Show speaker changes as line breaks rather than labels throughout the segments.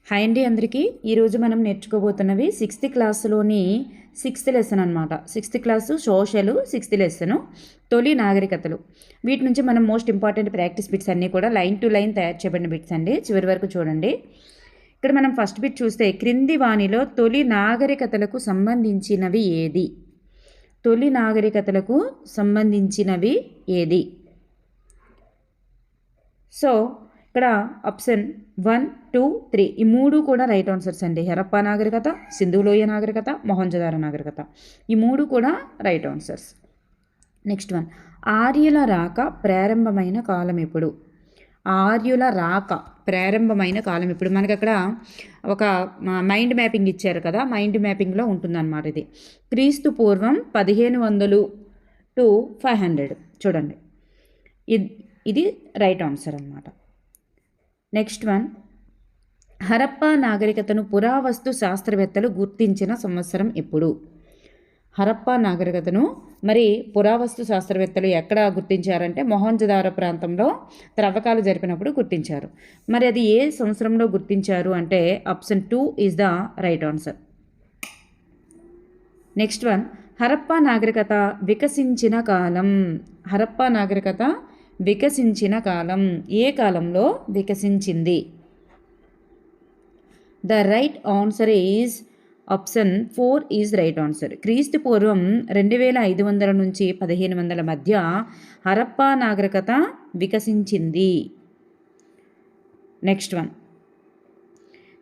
Hi అండి అందరికీ. ఈరోజు మనం నేర్చుకోబోతున్నవి 6th క్లాస్లోని 6th లెసన్ అనమాట. 6th class social 6th lesson తొలి నాగరికతలు. వీటి నుంచి మనం మోస్ట్ ఇంపార్టెంట్ ప్రాక్టీస్ బిట్స్ అన్నీ కూడా లైన్ టు లైన్ తయారు చేయబడిన బిట్స్ అండి. చివరి వరకు చూడండి. ఇక్కడ మనం ఫస్ట్ బిట్ చూస్తే క్రింది వాణిలో తొలి నాగరికతలకు సంబంధించినవి ఏది? తొలి నాగరికతలకు సంబంధించినవి ఏది? సో ఇక్కడ ఆప్షన్ 1, 2, 3 ఈ మూడు కూడా రైట్ ఆన్సర్స్ అండి. హరప్పా నాగరికత, సింధులోయ నాగరికత, మొహంజదారో నాగరికత, ఈ మూడు కూడా రైట్ ఆన్సర్స్. నెక్స్ట్ వన్, ఆర్యుల రాక ప్రారంభమైన కాలం ఎప్పుడు? ఆర్యుల రాక ప్రారంభమైన కాలం ఎప్పుడు? మనకి అక్కడ ఒక మైండ్ మ్యాపింగ్ ఇచ్చారు కదా, మైండ్ మ్యాపింగ్లో ఉంటుందన్నమాట ఇది. క్రీస్తు పూర్వం 1500 to 500. చూడండి, ఇది రైట్ ఆన్సర్ అన్నమాట. నెక్స్ట్ వన్, హరప్పా నాగరికతను పురావస్తు శాస్త్రవేత్తలు గుర్తించిన సంవత్సరం ఎప్పుడు? హరప్పా నాగరికతను మరి పురావస్తు శాస్త్రవేత్తలు ఎక్కడ గుర్తించారంటే మొహంజదారో ప్రాంతంలో త్రవ్వకాలు జరిపినప్పుడు గుర్తించారు. మరి అది ఏ సంవత్సరంలో గుర్తించారు అంటే option 2 is the right answer. Next one, Harappa నాగరికత వికసించిన కాలం. హరప్పా నాగరికత వికసించిన కాలం ఏ కాలంలో వికసించింది? The right answer is option 4 is right answer. క్రీస్తు పూర్వం 2500 నుంచి 1500 మధ్య హరప్పా నాగరికత వికసించింది. నెక్స్ట్ వన్,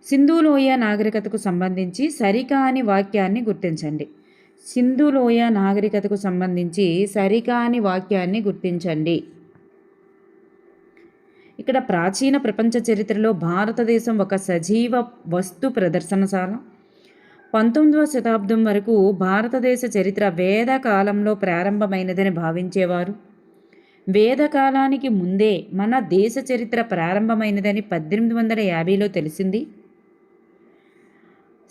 సింధులోయ నాగరికతకు సంబంధించి సరికాని వాక్యాన్ని గుర్తించండి. సింధులోయ నాగరికతకు సంబంధించి సరికాని వాక్యాన్ని గుర్తించండి. ఇక్కడ ప్రాచీన ప్రపంచ చరిత్రలో భారతదేశం ఒక సజీవ వస్తు ప్రదర్శనశాల. 19వ శతాబ్దం వరకు భారతదేశ చరిత్ర వేదకాలంలో ప్రారంభమైనదని భావించేవారు. వేదకాలానికి ముందే మన దేశ చరిత్ర ప్రారంభమైనదని 1850లో తెలిసింది.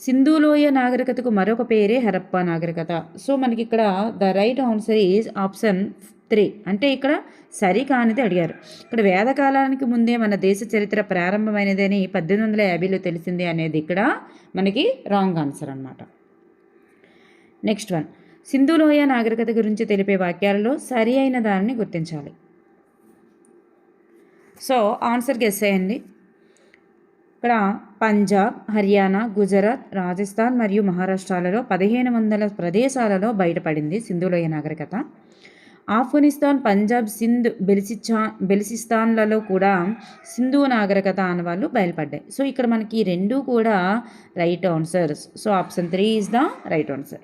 సింధులోయ నాగరికతకు మరొక పేరే హరప్పా నాగరికత. సో మనకి ఇక్కడ the right answer is option 3. అంటే ఇక్కడ సరికానిది అడిగారు. ఇక్కడ వేదకాలానికి ముందే మన దేశ చరిత్ర ప్రారంభమైనదని 1850లో తెలిసింది అనేది ఇక్కడ మనకి రాంగ్ ఆన్సర్ అన్నమాట. నెక్స్ట్ వన్, సింధులోయ నాగరికత గురించి తెలిపే వాక్యాలలో సరి అయిన దానిని గుర్తించాలి. సో ఆన్సర్ గెస్ చేయండి. ఇక్కడ పంజాబ్, హర్యానా, గుజరాత్, రాజస్థాన్ మరియు మహారాష్ట్రాలలో 1500 ప్రదేశాలలో బయటపడింది సింధులోయ నాగరికత. ఆఫ్ఘనిస్తాన్, పంజాబ్, సింధ్, బెలిసిస్తాన్లలో కూడా సింధు నాగరికత అనేవాళ్ళు బయలుపడ్డాయి. సో ఇక్కడ మనకి రెండు కూడా right answers. So option 3 is the right answer.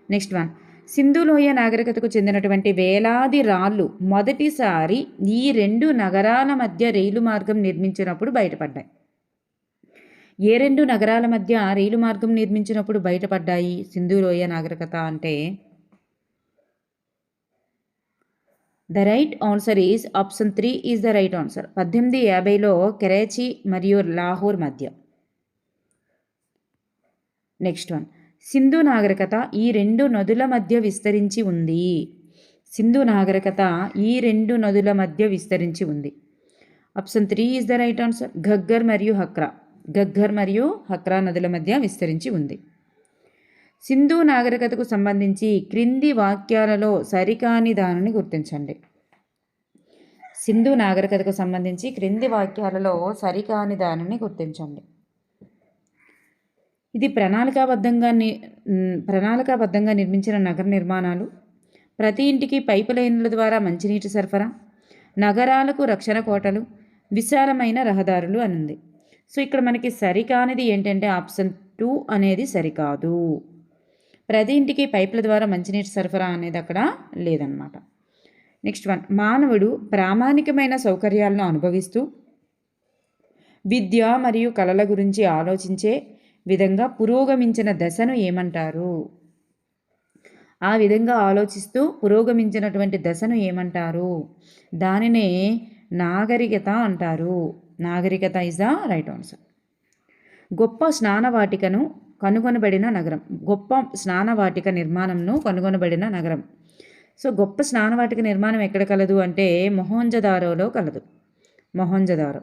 Next one, సింధులోయ నాగరికతకు చెందినటువంటి వేలాది రాళ్ళు మొదటిసారి ఈ రెండు నగరాల మధ్య రైలు మార్గం నిర్మించినప్పుడు బయటపడ్డాయి. ఏ రెండు నగరాల మధ్య రైలు మార్గం నిర్మించినప్పుడు బయటపడ్డాయి సింధులోయ నాగరికత అంటే the right answer is option 3 is the right answer. 1850లో కరాచీ మరియు లాహోర్ మధ్య. నెక్స్ట్ వన్, సింధు నాగరికత ఈ రెండు నదుల మధ్య విస్తరించి ఉంది. సింధు నాగరికత ఈ రెండు నదుల మధ్య విస్తరించి ఉంది. Option 3 is the right answer. Ghaggar మరియు హక్రా నదుల మధ్య విస్తరించి ఉంది. సింధు నాగరికతకు సంబంధించి క్రింది వాక్యాలలో సరికాని దానిని గుర్తించండి. సింధు నాగరికతకు సంబంధించి క్రింది వాక్యాలలో సరికాని దానిని గుర్తించండి. ఇది ప్రణాళికాబద్ధంగా నిర్మించిన నగర నిర్మాణాలు, ప్రతి ఇంటికి పైపు లైన్ల ద్వారా మంచినీటి సరఫరా, నగరాలకు రక్షణ కోటలు, విశాలమైన రహదారులు అని ఉంది. సో ఇక్కడ మనకి సరికానిది ఏంటంటే ఆప్షన్ 2 అనేది సరికాదు. ప్రతి ఇంటికి పైపుల ద్వారా మంచినీటి సరఫరా అనేది అక్కడ లేదన్నమాట. నెక్స్ట్ వన్, మానవుడు ప్రామాణికమైన సౌకర్యాలను అనుభవిస్తూ విద్య మరియు కళల గురించి ఆలోచించే విధంగా పురోగమించిన దశను ఏమంటారు? ఆ విధంగా ఆలోచిస్తూ పురోగమించినటువంటి దశను ఏమంటారు? దానినే నాగరికత అంటారు. నాగరికత ఇస్ ద రైట్ ఆన్సర్. గొప్ప స్నానవాటికను కనుగొనబడిన నగరం. గొప్ప స్నానవాటిక నిర్మాణంను కనుగొనబడిన నగరం. సో గొప్ప స్నానవాటిక నిర్మాణం ఎక్కడ కలదు అంటే మొహంజదారోలో కలదు. మొహంజదారో.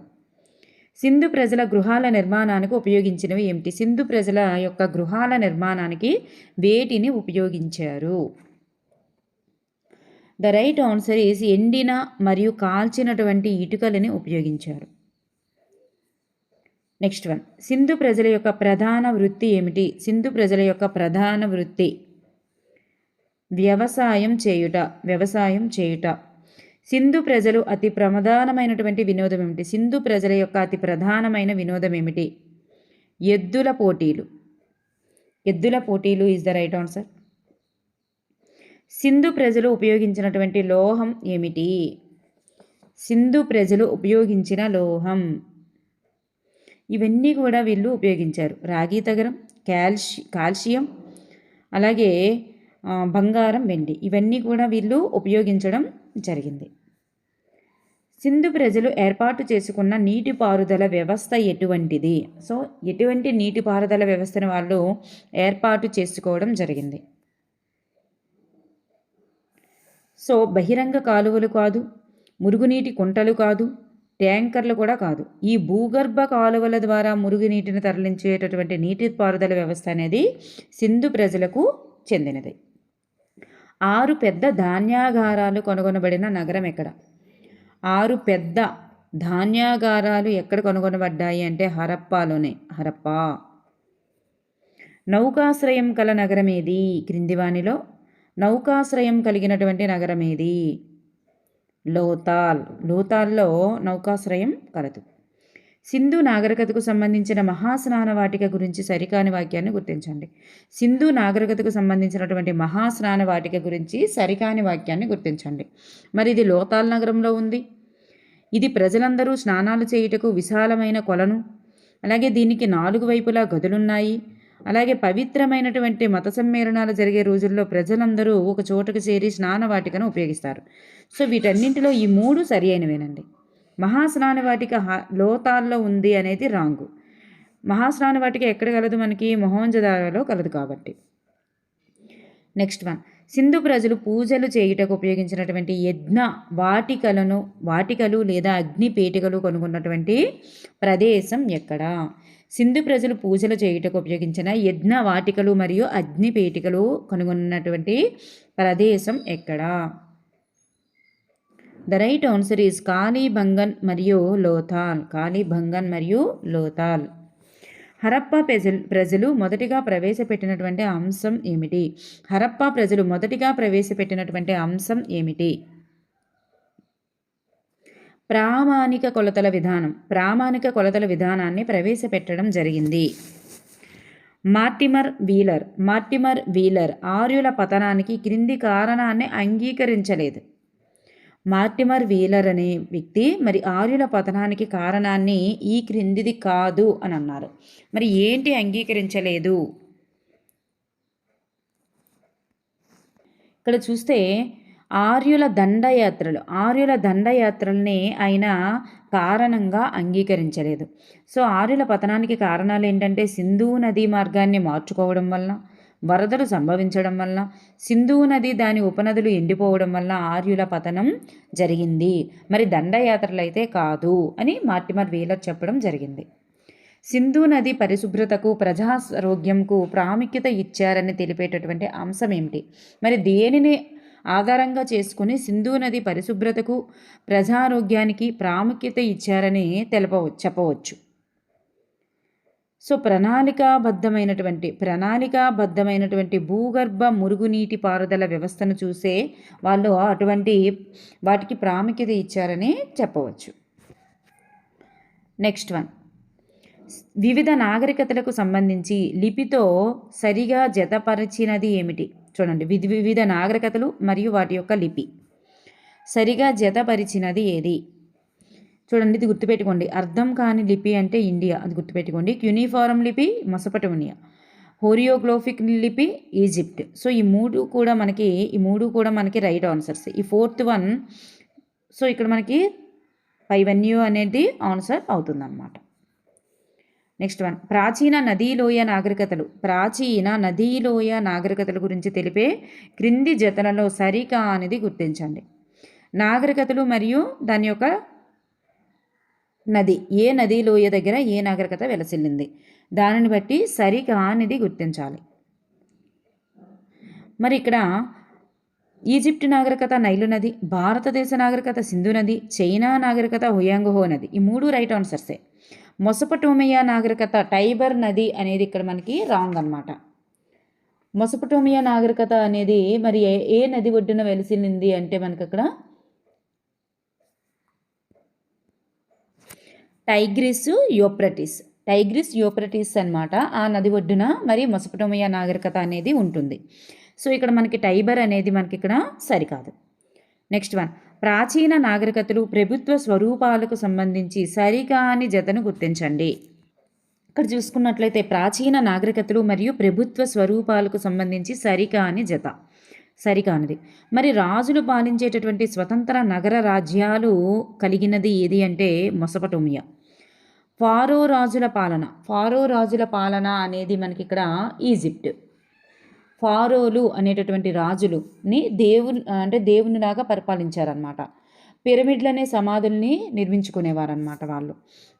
సింధు ప్రజల గృహాల నిర్మాణానికి ఉపయోగించినవి ఏమిటి? సింధు ప్రజల యొక్క గృహాల నిర్మాణానికి వేటిని ఉపయోగించారు? ద రైట్ ఆన్సర్ ఈజ్ ఎండిన మరియు కాల్చినటువంటి ఇటుకలని ఉపయోగించారు. నెక్స్ట్ వన్, సింధు ప్రజల యొక్క ప్రధాన వృత్తి ఏమిటి? సింధు ప్రజల యొక్క ప్రధాన వృత్తి వ్యవసాయం చేయుట. సింధు ప్రజలు అతి ప్రధానమైనటువంటి వినోదం ఏమిటి? సింధు ప్రజల యొక్క అతి ప్రధానమైన వినోదం ఏమిటి? ఎద్దుల పోటీలు is the right answer. Sindhu ప్రజలు ఉపయోగించినటువంటి లోహం ఏమిటి? సింధు ప్రజలు ఉపయోగించిన లోహం, ఇవన్నీ కూడా వీళ్ళు ఉపయోగించారు. రాగి తగరం, కాల్షియం, అలాగే బంగారం, వెండి, ఇవన్నీ కూడా వీళ్ళు ఉపయోగించడం జరిగింది. సింధు ప్రజలు ఏర్పాటు చేసుకున్న నీటిపారుదల వ్యవస్థ ఎటువంటిది? సో ఎటువంటి నీటిపారుదల వ్యవస్థను వాళ్ళు ఏర్పాటు చేసుకోవడం జరిగింది? సో బహిరంగ కాలువలు కాదు, మురుగునీటి కుంటలు కాదు, ట్యాంకర్లు కూడా కాదు. ఈ భూగర్భ కాలువల ద్వారా మురుగునీటిని తరలించేటటువంటి నీటిపారుదల వ్యవస్థ అనేది సింధు ప్రజలకు చెందినది. 6 పెద్ద ధాన్యాగారాలు కనుగొనబడిన నగరం ఎక్కడ? 6 పెద్ద ధాన్యాగారాలు ఎక్కడ కనుగొనబడ్డాయి అంటే హరప్పాలోనే. హరప్పా. నౌకాశ్రయం కల నగరం ఏది? క్రింది వానిలో నౌకాశ్రయం కలిగినటువంటి నగరం ఏది? లోతాల్లో నౌకాశ్రయం కలదు. సింధు నాగరికతకు సంబంధించిన మహాస్నాన వాటిక గురించి సరికాని వాక్యాన్ని గుర్తించండి. సింధు నాగరికతకు సంబంధించినటువంటి మహాస్నాన వాటిక గురించి సరికాని వాక్యాన్ని గుర్తించండి. మరి ఇది లోతాల్ నగరంలో ఉంది. ఇది ప్రజలందరూ స్నానాలు చేయుటకు విశాలమైన కొలను, అలాగే దీనికి 4 వైపులా గదులున్నాయి, అలాగే పవిత్రమైనటువంటి మత సమ్మేళనాలు జరిగే రోజుల్లో ప్రజలందరూ ఒక చోటకు చేరి స్నాన వాటికను ఉపయోగిస్తారు. సో వీటన్నింటిలో ఈ 3 సరి అయినవేనండి. మహాస్నాన వాటిక లోతాల్లో ఉంది అనేది రాంగు. మహాస్నాన వాటిక ఎక్కడ కలదు? మనకి మొహంజదారోలో కలదు కాబట్టి. నెక్స్ట్ వన్, సింధు ప్రజలు పూజలు చేయుటకు ఉపయోగించినటువంటి యజ్ఞ వాటికలు లేదా అగ్ని పేటికలు కనుగొన్నటువంటి ప్రదేశం ఎక్కడ? సింధు ప్రజలు పూజలు చేయుటకు ఉపయోగించిన యజ్ఞ వాటికలు మరియు అగ్ని పేటికలు కనుగొన్నటువంటి ప్రదేశం ఎక్కడ? The right answer is Kalibangan మరియు లోథాల్. హరప్పా ప్రజలు మొదటిగా ప్రవేశపెట్టినటువంటి అంశం ఏమిటి? హరప్పా ప్రజలు మొదటిగా ప్రవేశపెట్టినటువంటి అంశం ఏమిటి? ప్రామాణిక కొలతల విధానాన్ని ప్రవేశపెట్టడం జరిగింది. మార్టిమర్ వీలర్ ఆర్యుల పతనానికి క్రింది కారణాన్ని అంగీకరించలేదు. మార్టిమర్ వీలర్ అనే వ్యక్తి మరి ఆర్యుల పతనానికి కారణాన్ని ఈ క్రిందిది కాదు అని అన్నారు. మరి ఏంటి అంగీకరించలేదు? ఇక్కడ చూస్తే ఆర్యుల దండయాత్రల్ని ఆయన కారణంగా అంగీకరించలేదు. సో ఆర్యుల పతనానికి కారణాలు ఏంటంటే సింధు నదీ మార్గాన్ని మార్చుకోవడం వలన, వరదలు సంభవించడం వలన, సింధు నది దాని ఉపనదులు ఎండిపోవడం వలన ఆర్యుల పతనం జరిగింది. మరి దండయాత్రలు అయితే కాదు అని మార్టిమర్ వీలర్ చెప్పడం జరిగింది. సింధు నది పరిశుభ్రతకు, ప్రజారోగ్యంకు ప్రాముఖ్యత ఇచ్చారని తెలిపేటటువంటి అంశం ఏమిటి? మరి దేనిని ఆధారంగా చేసుకుని సింధు నది పరిశుభ్రతకు, ప్రజారోగ్యానికి ప్రాముఖ్యత ఇచ్చారని చెప్పవచ్చు. సో ప్రణాళికాబద్ధమైనటువంటి భూగర్భ మురుగునీటి పారుదల వ్యవస్థను చూసే వాళ్ళు వాటికి ప్రాముఖ్యత ఇచ్చారని చెప్పవచ్చు. నెక్స్ట్ వన్, వివిధ నాగరికతలకు సంబంధించి లిపితో సరిగా జతపరిచినది ఏమిటి? చూడండి, వివిధ నాగరికతలు మరియు వాటి యొక్క లిపి సరిగా జతపరిచినది ఏది? చూడండి, ఇది గుర్తుపెట్టుకోండి. అర్థం కాని లిపి అంటే ఇండియా, అది గుర్తుపెట్టుకోండి. క్యూనిఫారం లిపి మెసొపొటేమియా, హోరియోగ్లోఫిక్ లిపి ఈజిప్ట్. సో ఈ మూడు కూడా మనకి రైట్ ఆన్సర్స్. ఈ 4th వన్, సో ఇక్కడ మనకి పైవన్యూ అనేది ఆన్సర్ అవుతుందన్నమాట. నెక్స్ట్ వన్, ప్రాచీన నదీలోయ నాగరికతల గురించి తెలిపే క్రింది జతలలో సరికానిది గుర్తించండి. నాగరికతలు మరియు దాని యొక్క నది, ఏ నది లోయ దగ్గర ఏ నాగరికత వెలసిల్లింది, దానిని బట్టి సరికానిది గుర్తించాలి. మరి ఇక్కడ ఈజిప్ట్ నాగరికత నైలు నది, భారతదేశ నాగరికత సింధు నది, చైనా నాగరికత హుయాంగ్హో నది, ఈ 3 రైట్ ఆన్సర్సే. మొసపటోమియా నాగరికత టైబర్ నది అనేది ఇక్కడ మనకి రాంగ్ అనమాట. మొసపటోమియా నాగరికత అనేది మరి ఏ నది ఒడ్డున వెలిసిల్లింది అంటే మనకి అక్కడ టైగ్రిస్ యూఫ్రటీస్ అనమాట. ఆ నది ఒడ్డున మరి మొసపటోమియా నాగరికత అనేది ఉంటుంది. సో ఇక్కడ మనకి టైబర్ అనేది మనకి ఇక్కడ సరికాదు. నెక్స్ట్ వన్, ప్రాచీన నాగరికతలు ప్రభుత్వ స్వరూపాలకు సంబంధించి సరికాని జతను గుర్తించండి. ఇక్కడ చూసుకున్నట్లయితే ప్రాచీన నాగరికతలు మరియు ప్రభుత్వ స్వరూపాలకు సంబంధించి సరికాని జత, సరికానిది. మరి రాజులు పాలించేటటువంటి స్వతంత్ర నగర రాజ్యాలు కలిగినది ఏది అంటే మొసపటోమియా. ఫారో రాజుల పాలన అనేది మనకి ఇక్కడ ఈజిప్ట్. ఫారోలు అనేటటువంటి రాజులుని దేవునిలాగా పరిపాలించారనమాట. పిరమిడ్లు అనే సమాధుల్ని నిర్మించుకునేవారనమాట.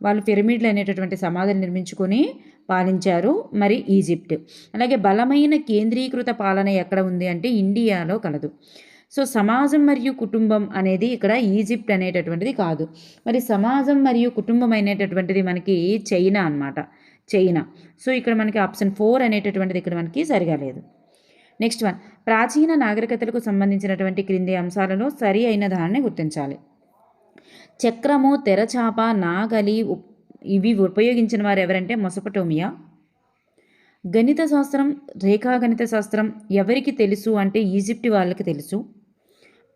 వాళ్ళు పిరమిడ్లు అనేటటువంటి సమాధులు నిర్మించుకొని పాలించారు మరి ఈజిప్ట్. అలాగే బలమైన కేంద్రీకృత పాలన ఎక్కడ ఉంది అంటే ఇండియాలో కలదు. సో సమాజం మరియు కుటుంబం అనేది ఇక్కడ ఈజిప్ట్ అనేటటువంటిది కాదు. మరి సమాజం మరియు కుటుంబం అనేటటువంటిది మనకి చైనా అనమాట, చైనా. సో ఇక్కడ మనకి ఆప్షన్ 4 అనేటటువంటిది ఇక్కడ మనకి సరిగా లేదు. నెక్స్ట్ వన్, ప్రాచీన నాగరికతలకు సంబంధించినటువంటి క్రింది అంశాలలో సరి అయిన దానిని గుర్తించాలి. చక్రము, తెరచాప, నాగలి ఇవి ఉపయోగించిన వారు ఎవరంటే మొసపటోమియా. గణిత శాస్త్రం, రేఖాగణిత శాస్త్రం ఎవరికి తెలుసు అంటే ఈజిప్ట్ వాళ్ళకి తెలుసు.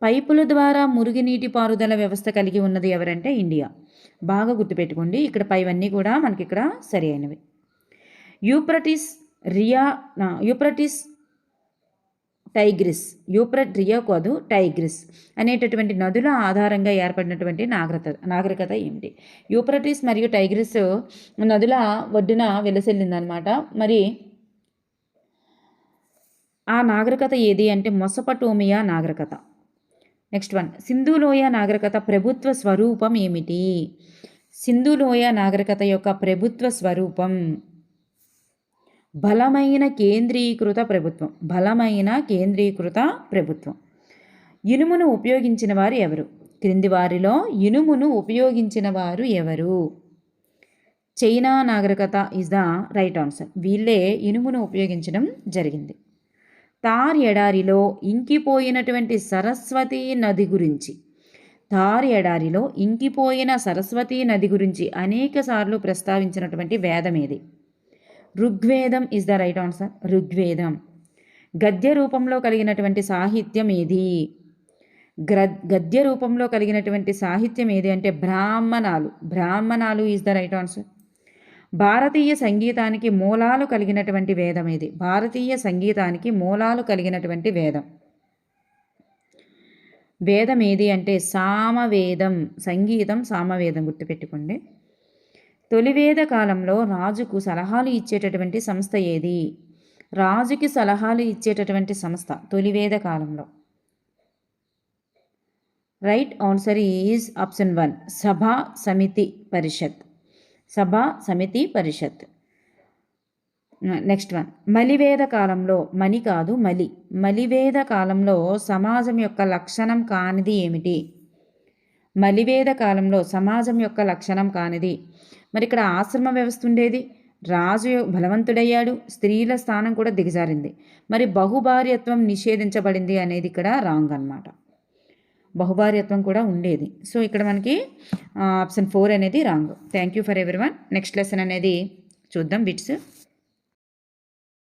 పైపుల ద్వారా మురుగునీటి పారుదల వ్యవస్థ కలిగి ఉన్నది ఎవరంటే ఇండియా. బాగా గుర్తుపెట్టుకోండి, ఇక్కడ పైవన్నీ కూడా మనకి ఇక్కడ సరి అయినవి. యూఫ్రటీస్ టైగ్రిస్ అనేటటువంటి నదుల ఆధారంగా ఏర్పడినటువంటి నాగరికత ఏమిటి? యూఫ్రటీస్ మరియు టైగ్రిస్ నదుల ఒడ్డున వెలసిల్లిందనమాట. మరి ఆ నాగరికత ఏది అంటే మొసపటోమియా నాగరికత. నెక్స్ట్ వన్, సింధులోయ నాగరికత ప్రభుత్వ స్వరూపం ఏమిటి? సింధులోయ నాగరికత యొక్క ప్రభుత్వ స్వరూపం బలమైన కేంద్రీకృత ప్రభుత్వం. ఇనుమును ఉపయోగించిన వారు ఎవరు? క్రింది వారిలో ఇనుమును ఉపయోగించిన వారు ఎవరు? చైనా నాగరికత ఈజ్ ద రైట్ ఆన్సర్. వీళ్ళే ఇనుమును ఉపయోగించడం జరిగింది. థార్ ఎడారిలో ఇంకిపోయినటువంటి సరస్వతీ నది గురించి అనేక సార్లు ప్రస్తావించినటువంటి వేదం ఏది? ఋగ్వేదం ఈజ్ ద రైట్ ఆన్సర్. ఋగ్వేదం. గద్య రూపంలో కలిగినటువంటి సాహిత్యం ఏది? అంటే బ్రాహ్మణాలు ఈజ్ ద రైట్ ఆన్సర్. భారతీయ సంగీతానికి మూలాలు కలిగినటువంటి వేదం ఏది? వేదం ఏది అంటే సామవేదం. సంగీతం సామవేదం, గుర్తుపెట్టుకోండి. తొలివేద కాలంలో రాజుకు సలహాలు ఇచ్చేటటువంటి సంస్థ ఏది? రాజుకి సలహాలు ఇచ్చేటటువంటి సంస్థ తొలివేద కాలంలో. రైట్ ఆన్సర్ ఈజ్ ఆప్షన్ 1, సభా సమితి పరిషత్. నెక్స్ట్ వన్, మలివేద కాలంలో సమాజం యొక్క లక్షణం కానిది ఏమిటి? మరి ఇక్కడ ఆశ్రమ వ్యవస్థ ఉండేది, రాజు బలవంతుడయ్యాడు, స్త్రీల స్థానం కూడా దిగజారింది, మరి బహుభార్యత్వం నిషేధించబడింది అనేది ఇక్కడ రాంగ్ అనమాట. బహుభార్యత్వం కూడా ఉండేది. సో ఇక్కడ మనకి ఆప్షన్ 4 అనేది wrong. Thank you for everyone. Next lesson అనేది చూద్దాం బిట్స్.